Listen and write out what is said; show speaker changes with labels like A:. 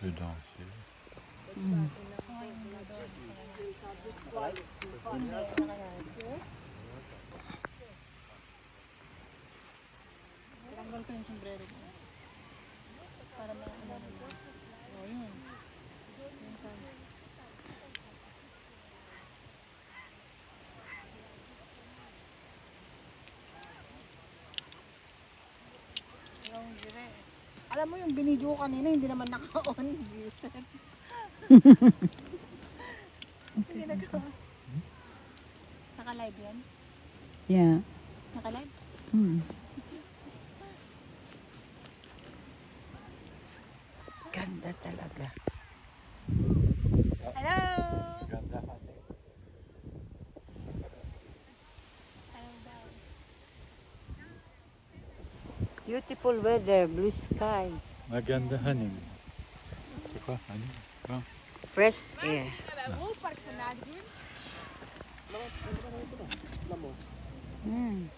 A: Le dentier.
B: Mm.
C: Tanggal ko yung sombrero ko. Para maano na. O, yun. Yun pa. Yung dire. Alam mo yung binidyo ko kanina, hindi naman naka-on. Visit. Hindi naka-live yan?
B: Yeah.
C: Naka-live?
B: Mm. Ganda talaga.
C: Hello!
A: Gandahan eh.
B: Beautiful weather, blue sky,
A: Magandahan eh. Saka ano? Ah,
B: fresh air. Mm.